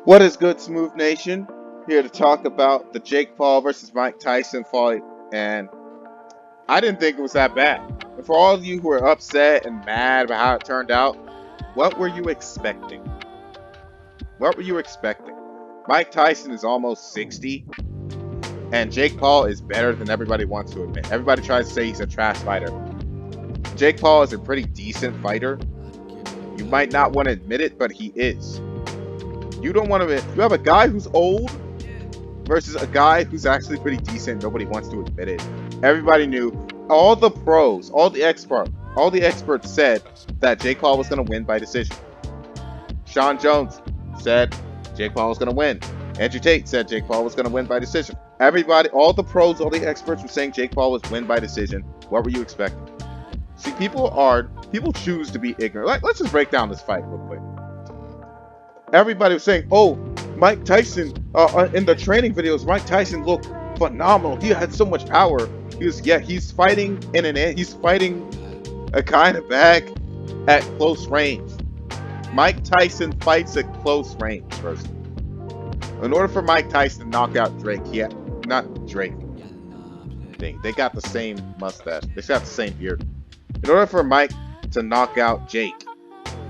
What is good, Smooth Nation? Here to talk about the Jake Paul versus Mike Tyson fight, and I didn't think it was that bad. And for all of you who are upset and mad about how it turned out, what were you expecting? What were you expecting? Mike Tyson is almost 60, and Jake Paul is better than everybody wants to admit. Everybody tries to say he's a trash fighter. Jake Paul is a pretty decent fighter. You might not want to admit it, but he is. You don't want to. You have a guy who's old versus a guy who's actually pretty decent. Nobody wants to admit it. Everybody knew. All the pros, all the experts said that Jake Paul was going to win by decision. Sean Jones said Jake Paul was going to win. Andrew Tate said Jake Paul was going to win by decision. Everybody, all the pros, all the experts were saying Jake Paul was win by decision. What were you expecting? See, people choose to be ignorant. Let's just break down this fight real quick. Everybody was saying, "Oh, Mike Tyson." In the training videos, Mike Tyson looked phenomenal. He had so much power. He's fighting he's fighting a kind of bag at close range. Mike Tyson fights at close range first. In order for Mike Tyson to knock out Drake, not Drake. They got the same mustache. They got the same beard. In order for Mike to knock out Jake,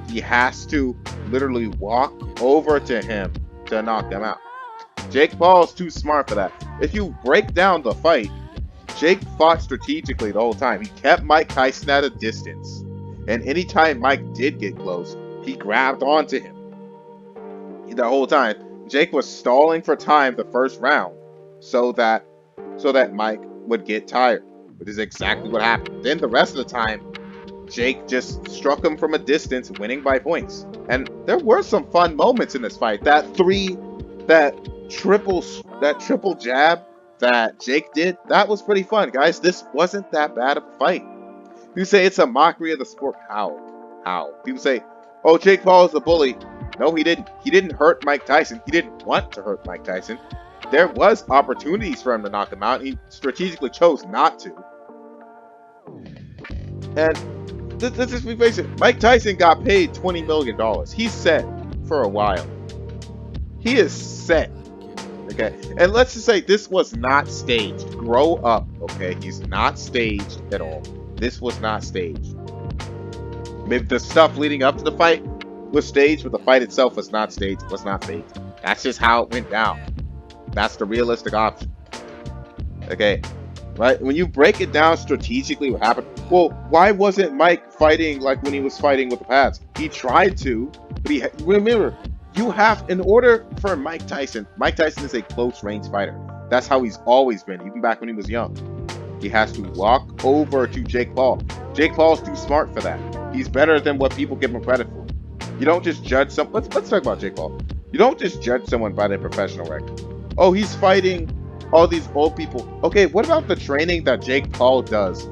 he has to literally walk over to him to knock him out. Jake Paul is too smart for that. If you break down the fight, Jake fought strategically the whole time. He kept Mike Tyson at a distance. And anytime Mike did get close, he grabbed onto him. The whole time. Jake was stalling for time the first round so that Mike would get tired, which is exactly what happened. Then the rest of the time, Jake just struck him from a distance, winning by points. And there were some fun moments in this fight. That triple jab that Jake did, that was pretty fun, guys. This wasn't that bad of a fight. You say it's a mockery of the sport. How? People say, "Oh, Jake Paul is a bully." No, he didn't. He didn't hurt Mike Tyson. He didn't want to hurt Mike Tyson. There was opportunities for him to knock him out. He strategically chose not to. And let's just be face it. Mike Tyson got paid $20 million. He's set for a while. He is set. Okay. And let's just say this was not staged. Grow up. Okay. He's not staged at all. This was not staged. Maybe the stuff leading up to the fight was staged, but the fight itself was not staged. It was not faked. That's just how it went down. That's the realistic option. Okay. Right? When you break it down strategically, what happened? Well, why wasn't Mike fighting like when he was fighting with the pads? He tried to, but remember, in order for Mike Tyson is a close range fighter. That's how he's always been, even back when he was young. He has to walk over to Jake Paul. Jake Paul's too smart for that. He's better than what people give him credit for. You don't just judge someone. Let's talk about Jake Paul. You don't just judge someone by their professional record. Oh, he's fighting all these old people. Okay, what about the training that Jake Paul does?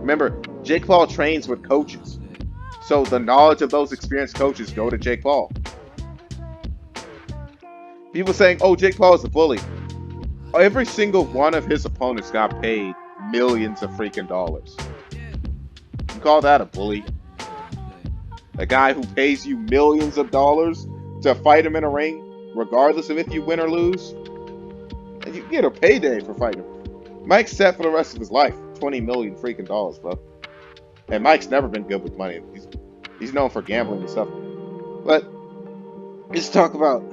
Remember, Jake Paul trains with coaches. So the knowledge of those experienced coaches go to Jake Paul. People saying, "Oh, Jake Paul is a bully." Every single one of his opponents got paid millions of freaking dollars. You call that a bully? A guy who pays you millions of dollars to fight him in a ring, regardless of if you win or lose? And you get a payday for fighting him. Mike's set for the rest of his life. 20 million freaking dollars, bro. And Mike's never been good with money. He's known for gambling and stuff. But let's talk about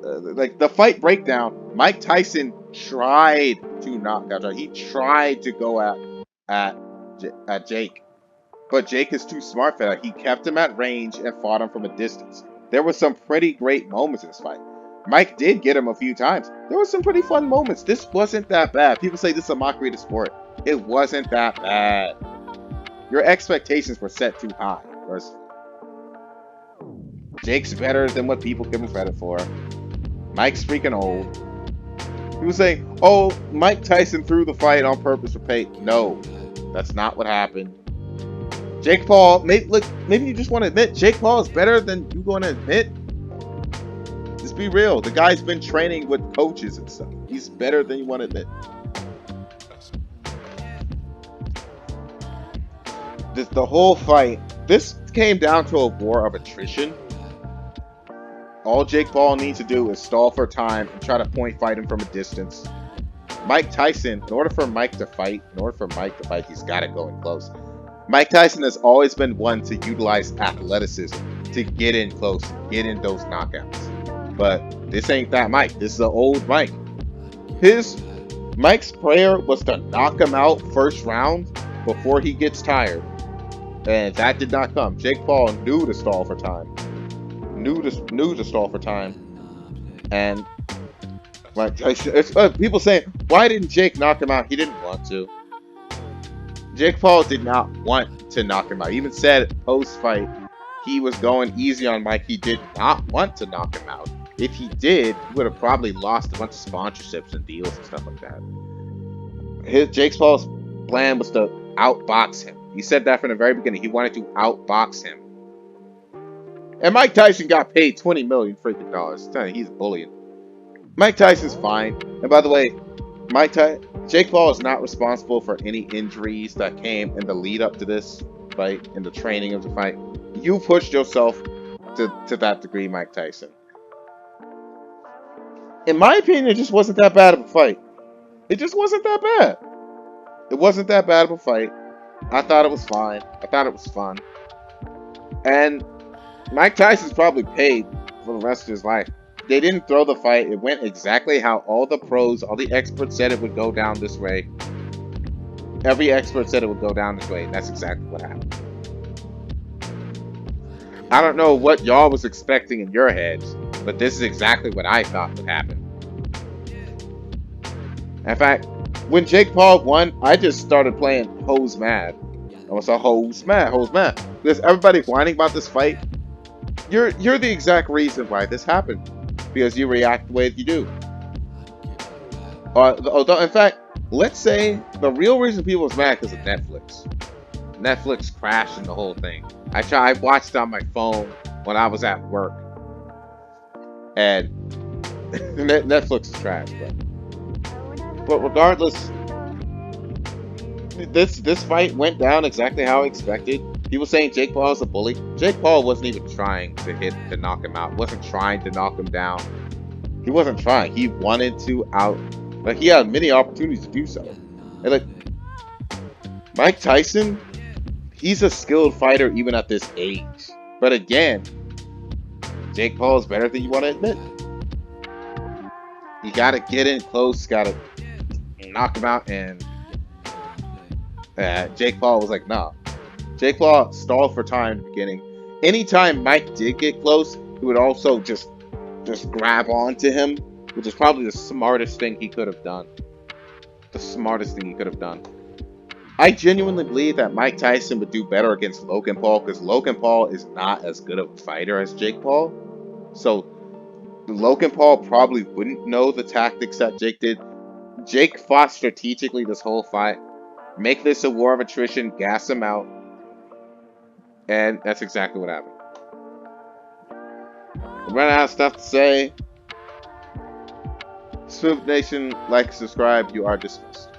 like the fight breakdown. Mike Tyson tried to knock out Jake. He tried to go at Jake. But Jake is too smart for that. He kept him at range and fought him from a distance. There were some pretty great moments in this fight. Mike did get him a few times. There were some pretty fun moments. This wasn't that bad. People say this is a mockery of the sport. It wasn't that bad. Your expectations were set too high. First. Jake's better than what people give him credit for. Mike's freaking old. People say, "Oh, Mike Tyson threw the fight on purpose for pay." No, that's not what happened. Jake Paul, maybe you just want to admit Jake Paul is better than you going to admit. Just be real. The guy's been training with coaches and stuff. He's better than you want to admit. The whole fight, this came down to a war of attrition. All Jake Paul needs to do is stall for time and try to point fight him from a distance. Mike Tyson, in order for Mike to fight, he's got to go in close. Mike Tyson has always been one to utilize athleticism to get in close, get in those knockouts. But this ain't that Mike. This is an old Mike. His Mike's prayer was to knock him out first round before he gets tired, and that did not come. Jake Paul knew to stall for time, knew to stall for time, and like it's, people saying, why didn't Jake knock him out? He didn't want to. Jake Paul did not want to knock him out. He even said post fight he was going easy on Mike. He did not want to knock him out. If he did, he would have probably lost a bunch of sponsorships and deals and stuff like that. Jake Paul's plan was to outbox him. He said that from the very beginning. He wanted to outbox him. And Mike Tyson got paid $20 million freaking dollars. He's bullying. Mike Tyson's fine. And by the way, Jake Paul is not responsible for any injuries that came in the lead up to this fight, in the training of the fight. You pushed yourself to that degree, Mike Tyson. In my opinion, it just wasn't that bad of a fight. It just wasn't that bad. It wasn't that bad of a fight. I thought it was fine. I thought it was fun. And Mike Tyson's probably paid for the rest of his life. They didn't throw the fight. It went exactly how all the pros, all the experts said it would go down this way. Every expert said it would go down this way, and that's exactly what happened. I don't know what y'all was expecting in your heads, but this is exactly what I thought would happen. In fact, when Jake Paul won, I just started playing Hose Mad. I was a Hose Mad. Because everybody whining about this fight, you're the exact reason why this happened. Because you react the way you do. In fact, let's say the real reason people was mad because of Netflix. Netflix crashed and the whole thing. I watched it on my phone when I was at work. And Netflix is trash, but regardless, this fight went down exactly how I expected. People saying Jake Paul is a bully. Jake Paul wasn't even trying to knock him out. Wasn't trying to knock him down. He wasn't trying. He wanted to like he had many opportunities to do so. And like Mike Tyson, he's a skilled fighter even at this age. But again, Jake Paul is better than you want to admit. You gotta get in close, gotta knock him out, and Jake Paul was like, nah. Jake Paul stalled for time in the beginning. Anytime Mike did get close, he would also just grab onto him, which is probably the smartest thing he could have done. The smartest thing he could have done. I genuinely believe that Mike Tyson would do better against Logan Paul, because Logan Paul is not as good of a fighter as Jake Paul. So Logan Paul probably wouldn't know the tactics that Jake did. Jake fought strategically this whole fight. Make this a war of attrition, gas him out. And that's exactly what happened. I'm running out of stuff to say. Smooth Nation, like, subscribe, you are dismissed.